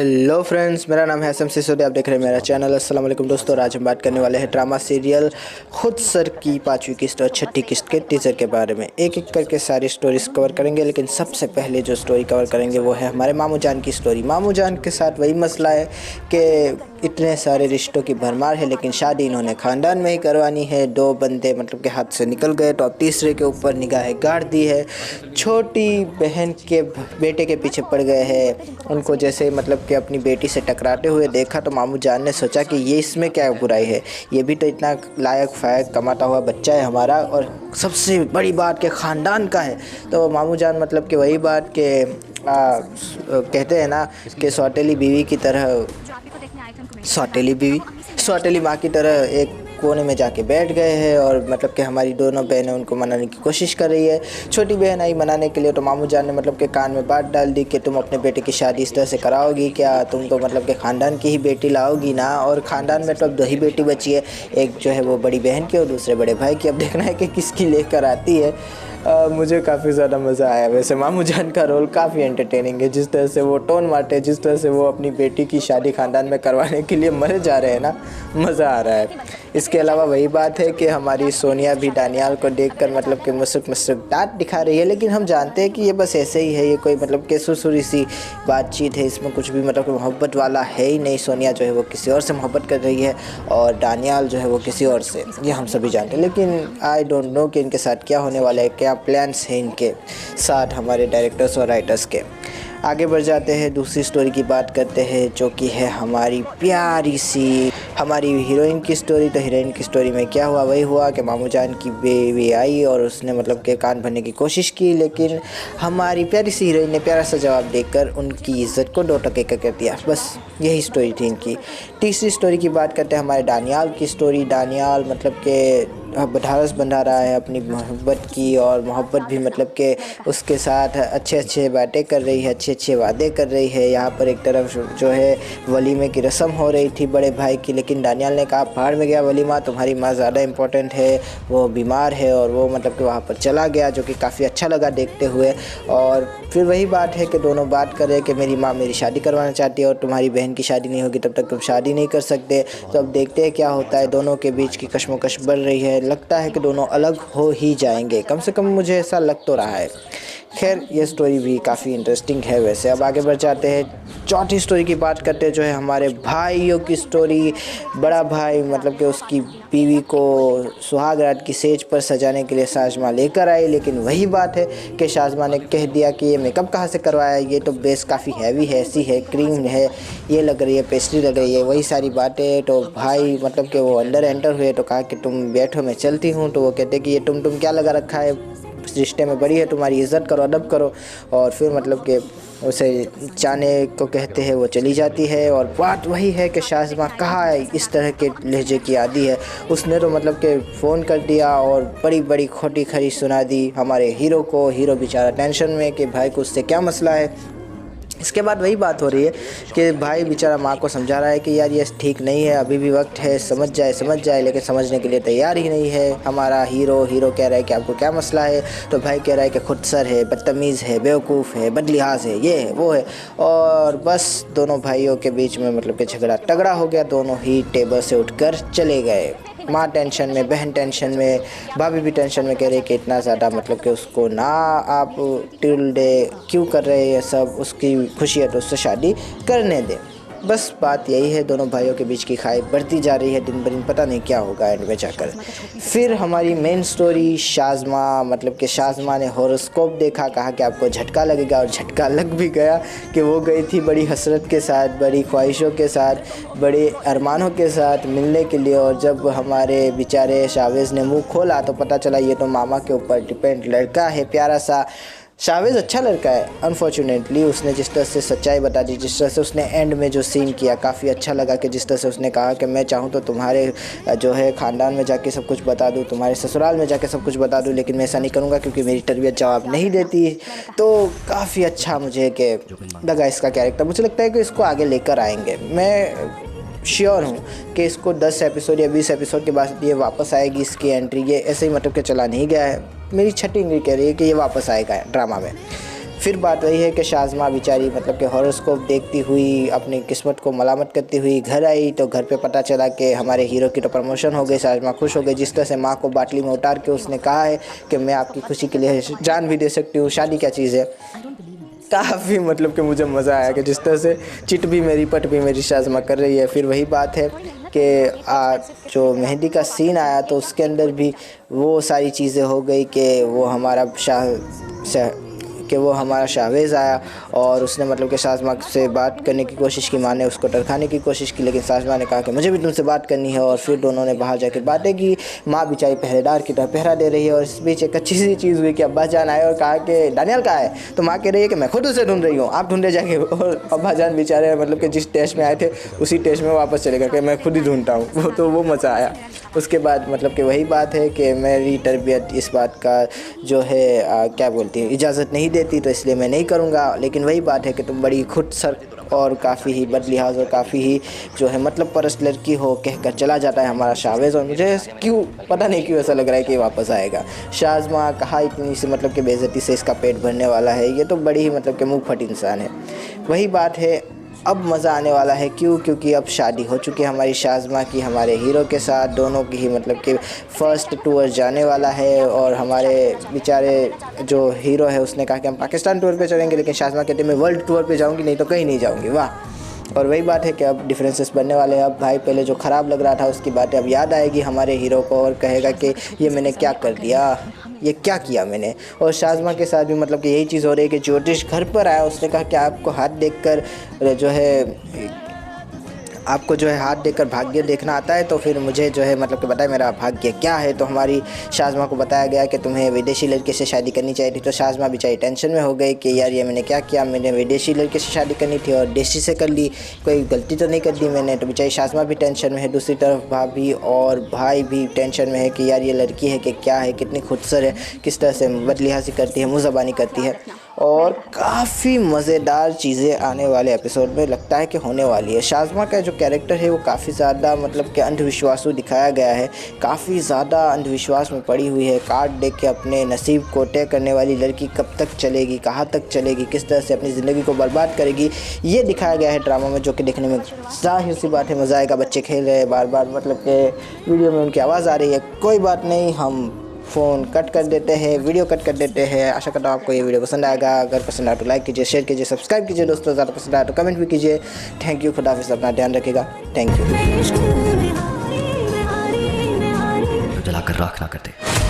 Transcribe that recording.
Hello friends, मेरा नाम है एसएम सिसोदिया। आप देख रहे हैं मेरा चैनल। अस्सलाम वालेकुम दोस्तों। आज हम बात करने वाले हैं ड्रामा सीरियल खुद सर की 5वीं किस्त और 6ठी किस्त के टीज़र के बारे में। एक एक करके सारी स्टोरीज कवर करेंगे, लेकिन सबसे पहले जो स्टोरी कवर करेंगे वो है हमारे मामू जान की स्टोरी। मामू जान के साथ वही मसला है कि इतने सारे रिश्तों की भरमार है, लेकिन शादी इन्होंने ख़ानदान में ही करवानी है। 2 बंदे मतलब के हाथ से निकल गए तो अब तीसरे के ऊपर निगाहें गाड़ दी है। छोटी बहन के बेटे के पीछे पड़ गए हैं। उनको जैसे मतलब कि अपनी बेटी से टकराते हुए देखा तो मामू जान ने सोचा कि ये इसमें क्या बुराई है, ये भी तो इतना लायक फायक कमाता हुआ बच्चा है हमारा, और सबसे बड़ी बात के ख़ानदान का है। तो मामू जान मतलब कि वही बात के कहते हैं ना कि सौतेली माँ की तरह एक कोने में जाके बैठ गए हैं, और मतलब कि हमारी दोनों बहनें उनको मनाने की कोशिश कर रही है। छोटी बहन आई मनाने के लिए तो मामू जान ने मतलब कि कान में बात डाल दी कि तुम अपने बेटे की शादी इस तरह से कराओगी क्या, तुम तो मतलब कि ख़ानदान की ही बेटी लाओगी ना। और ख़ानदान में तो अब 2 ही बेटी बची है, एक जो है वो बड़ी बहन की और दूसरे बड़े भाई की। अब देखना है कि किसकी लेकर आती है। मुझे काफ़ी ज़्यादा मज़ा आया। वैसे मामू जान का रोल काफ़ी एंटरटेनिंग है, जिस तरह से वो टोन मारते हैं, जिस तरह से वो अपनी बेटी की शादी ख़ानदान में करवाने के लिए मरे जा रहे हैं ना, मज़ा आ रहा है। इसके अलावा वही बात है कि हमारी सोनिया भी दानियाल को देखकर मतलब कि मुस्कुर दांत दिखा रही है, लेकिन हम जानते हैं कि ये बस ऐसे ही है, ये कोई मतलब कि सुरसुरी सी बातचीत है, इसमें कुछ भी मतलब कि मोहब्बत वाला है ही नहीं। सोनिया जो है वो किसी और से मोहब्बत कर रही है और दानियाल जो है वो किसी और से, ये हम सभी जानते हैं। लेकिन आई डोंट नो कि इनके साथ क्या होने वाला है, क्या प्लान्स हैं इनके साथ हमारे डायरेक्टर्स और राइटर्स के। आगे बढ़ जाते हैं, दूसरी स्टोरी की बात करते हैं, जो कि है हमारी प्यारी सी हमारी हीरोइन की स्टोरी। तो हीरोइन की स्टोरी में क्या हुआ, वही हुआ कि मामू जान की बेबी आई और उसने मतलब के कान भरने की कोशिश की, लेकिन हमारी प्यारी सी हीरोइन ने प्यारा सा जवाब देकर उनकी इज़्ज़त को 2 टके का कर दिया। बस यही स्टोरी थी इनकी। तीसरी स्टोरी की बात करते हैं हमारे दानियाल की स्टोरी। दानियाल मतलब के ढारस बंधा रहा है अपनी मोहब्बत की, और मोहब्बत भी मतलब के उसके साथ अच्छे बातें कर रही है, अच्छे वादे कर रही है। यहाँ पर एक तरफ जो है वलीमे की रस्म हो रही थी बड़े भाई की, लेकिन दानियाल ने कहा पहाड़ में गया वलीमा, तुम्हारी माँ ज़्यादा इम्पोर्टेंट है, वो बीमार है, और वो मतलब कि वहाँ पर चला गया, जो कि काफ़ी अच्छा लगा देखते हुए। और फिर वही बात है कि दोनों बात कर रहे हैं कि मेरी माँ मेरी शादी करवाना चाहती है और तुम्हारी बहन की शादी नहीं होगी तब तक तुम शादी नहीं कर सकते। तो अब देखते हैं क्या होता है, दोनों के बीच की कशमकश बढ़ रही है। लगता है कि दोनों अलग हो ही जाएंगे, कम से कम मुझे ऐसा लग तो रहा है। खैर ये स्टोरी भी काफ़ी इंटरेस्टिंग है। वैसे अब आगे बढ़ जाते हैं, चौथी स्टोरी की बात करते हैं, जो है हमारे भाइयों की स्टोरी। बड़ा भाई मतलब कि उसकी बीवी को सुहाग रात की सेज पर सजाने के लिए शाज़मा लेकर आई, लेकिन वही बात है कि शाज़मा ने कह दिया कि ये मेकअप कहाँ से करवाया, ये तो बेस काफ़ी हैवी है, ऐसी है, क्रीम है, ये लग रही है, पेस्ट्री लग रही है, वही सारी बातें। तो भाई मतलब कि वो अंदर एंटर हुए तो कहा कि तुम बैठो मैं चलती हूँ। तो वो कहते कि ये तुम क्या लगा रखा है, रिश्ते में बड़ी है, तुम्हारी इज़्ज़त करो, अदब करो। और फिर मतलब कि उसे जाने को कहते हैं, वो चली जाती है। और बात वही है कि शाज़मा कहाँ है, इस तरह के लहजे की आदी है। उसने तो मतलब कि फ़ोन कर दिया और बड़ी बड़ी खोटी खरी सुना दी हमारे हीरो को। हीरो बेचारा टेंशन में कि भाई को उससे क्या मसला है। इसके बाद वही बात हो रही है कि भाई बेचारा माँ को समझा रहा है कि यार ये ठीक नहीं है, अभी भी वक्त है, समझ जाए, लेकिन समझने के लिए तैयार ही नहीं है हमारा हीरो। हीरो कह रहा है कि आपको क्या मसला है, तो भाई कह रहा है कि खुदसर है, बदतमीज़ है, बेवकूफ़ है, बदलिहाज है, ये है वो है। और बस दोनों भाइयों के बीच में मतलब कि झगड़ा तगड़ा हो गया। दोनों ही टेबल से उठकर चले गए। माँ टेंशन में, बहन टेंशन में, भाभी भी टेंशन में, कह रही कि इतना ज़्यादा मतलब कि उसको ना आप टिल डे क्यों कर रहे हैं ये सब, उसकी खुशी है तो उससे शादी करने दें। बस बात यही है, दोनों भाइयों के बीच की खाई बढ़ती जा रही है दिन ब दिन, पता नहीं क्या होगा एंड में जाकर। फिर हमारी मेन स्टोरी शाज़मा मतलब कि शाज़मा ने हॉरोस्कोप देखा, कहा कि आपको झटका लगेगा, और झटका लग भी गया कि वो गई थी बड़ी हसरत के साथ, बड़ी ख्वाहिशों के साथ, बड़े अरमानों के साथ मिलने के लिए। और जब हमारे बेचारे शावेज़ ने मुँह खोला तो पता चला ये तो मामा के ऊपर डिपेंड लड़का है, प्यारा सा। शावेज़ अच्छा लड़का है, अनफॉर्चुनेटली उसने जिस तरह से सच्चाई बता दी, जिस तरह से उसने एंड में जो सीन किया, काफ़ी अच्छा लगा कि जिस तरह से उसने कहा कि मैं चाहूँ तो तुम्हारे जो है ख़ानदान में जाके सब कुछ बता दूँ, तुम्हारे ससुराल में जाके सब कुछ बता दूँ, लेकिन मैं ऐसा नहीं करूँगा क्योंकि मेरी तरबियत जवाब नहीं देती। तो काफ़ी अच्छा मुझे कि लगा इसका कैरेक्टर। मुझे लगता है कि इसको आगे लेकर आएंगे। मैं श्योर हूँ कि इसको 10 एपिसोड या 20 एपिसोड के बाद ये वापस आएगी इसकी एंट्री। ये ऐसे ही मतलब कि चला नहीं गया है। मेरी छठी उंगली कह रही है कि ये वापस आएगा ड्रामा में। फिर बात वही है कि शाज़मा बेचारी मतलब कि हॉरोस्कोप देखती हुई अपनी किस्मत को मलामत करती हुई घर आई, तो घर पे पता चला कि हमारे हीरो की तो प्रमोशन हो गई। शाज़मा खुश हो गई। जिस तरह से माँ को बाटली में उतार के उसने कहा है कि मैं आपकी खुशी के लिए जान भी दे सकती हूँ, शादी क्या चीज़ है। काफ़ी मतलब कि मुझे मज़ा आया कि जिस तरह से चिट भी मेरी पट भी मेरी शाज़मा कर रही है। फिर वही बात है कि जो मेहंदी का सीन आया तो उसके अंदर भी वो सारी चीज़ें हो गई कि वो हमारा शाहवेज़ आया और उसने मतलब कि शाज़मा से बात करने की कोशिश की। माँ ने उसको टरकाने की कोशिश की, लेकिन शाज़मा ने कहा कि मुझे भी तुमसे बात करनी है, और फिर दोनों ने बाहर जाकर बातें की। माँ बेचारी पहरेदार की तरह पहरा दे रही है, और इस बीच एक अच्छी सी चीज़ हुई कि अब्बा जान आए और कहा कि दानियल कहाँ है, तो माँ कह रही है कि मैं खुद उसे ढूंढ रही हूँ, आप ढूंढे जाके। और अब्बा जान बेचारे मतलब कि जिस टेस्ट में आए थे उसी टेस्ट में वापस चले गए कि मैं खुद ही ढूंढता हूँ। तो वो मज़ा आया। उसके बाद मतलब कि वही बात है कि मेरी तरबियत इस बात का जो है क्या बोलती है, इजाज़त नहीं देती, तो इसलिए मैं नहीं करूँगा। लेकिन वही बात है कि तुम बड़ी खुद सर और काफ़ी ही बदलिहाज और काफ़ी ही जो है मतलब परस्त लड़की हो, कहकर चला जाता है हमारा शाहवेज़। और मुझे क्यों पता नहीं क्यों ऐसा लग रहा है कि वापस आएगा। शाज़मा कहा इतनी सी मतलब कि बेइज्जती से इसका पेट भरने वाला है, ये तो बड़ी ही मतलब कि मुँह फट इंसान है। वही बात है, अब मज़ा आने वाला है। क्योंकि अब शादी हो चुकी है हमारी शाज़मा की हमारे हीरो के साथ, दोनों की ही मतलब कि फ़र्स्ट टूर जाने वाला है। और हमारे बेचारे जो हीरो है उसने कहा कि हम पाकिस्तान टूर पे चलेंगे, लेकिन शाज़मा कहते मैं वर्ल्ड टूर पे जाऊंगी, नहीं तो कहीं नहीं जाऊंगी। वाह। और वही बात है कि अब डिफरेंसेस बनने वाले हैं। अब भाई पहले जो ख़राब लग रहा था उसकी बातें अब याद आएगी हमारे हीरो को, और कहेगा कि ये मैंने क्या कर दिया, ये क्या किया मैंने। और शाज़मा के साथ भी मतलब कि यही चीज़ हो रही है कि ज्योतिष घर पर आया, उसने कहा कि आपको हाथ देखकर जो है आपको जो है हाथ देखकर भाग्य देखना आता है, तो फिर मुझे जो है मतलब कि बताए मेरा भाग्य क्या है। तो हमारी शाज़मा को बताया गया कि तुम्हें विदेशी लड़के से शादी करनी चाहिए थी। तो शाज़मा बेचारी टेंशन में हो गई कि यार ये मैंने क्या किया, मैंने विदेशी लड़के से शादी करनी थी और देशी से कर ली, कोई गलती तो नहीं कर दी मैंने। तो बेचारी शाज़मा भी टेंशन में है, दूसरी तरफ भाभी और भाई भी टेंशन में है कि यार ये लड़की है कि क्या है, कितनी खुदसर है, किस तरह से बदलिहाजी करती है, मुँहज़बानी करती है। और काफ़ी मज़ेदार चीज़ें आने वाले एपिसोड में लगता है कि होने वाली है। शाज़मा का जो कैरेक्टर है वो काफ़ी ज़्यादा मतलब कि अंधविश्वासू दिखाया गया है, काफ़ी ज़्यादा अंधविश्वास में पड़ी हुई है। कार्ड देख के अपने नसीब को तय करने वाली लड़की कब तक चलेगी, कहाँ तक चलेगी, किस तरह से अपनी ज़िंदगी को बर्बाद करेगी, ये दिखाया गया है ड्रामा में, जो कि देखने में ज़ाहिर सी बात है मज़ा आएगा। बच्चे खेल रहे हैं बार बार, मतलब कि वीडियो में उनकी आवाज़ आ रही है। कोई बात नहीं, हम फ़ोन कट कर देते हैं, वीडियो कट कर देते हैं। आशा करता हूँ आपको ये वीडियो पसंद आएगा। अगर पसंद आए तो लाइक कीजिए, शेयर कीजिए, सब्सक्राइब कीजिए दोस्तों। ज़्यादा पसंद आए तो कमेंट भी कीजिए। Thank you. खुदा हाफिज़, अपना ध्यान रखिएगा। Thank you. जलाकर राख ना करते।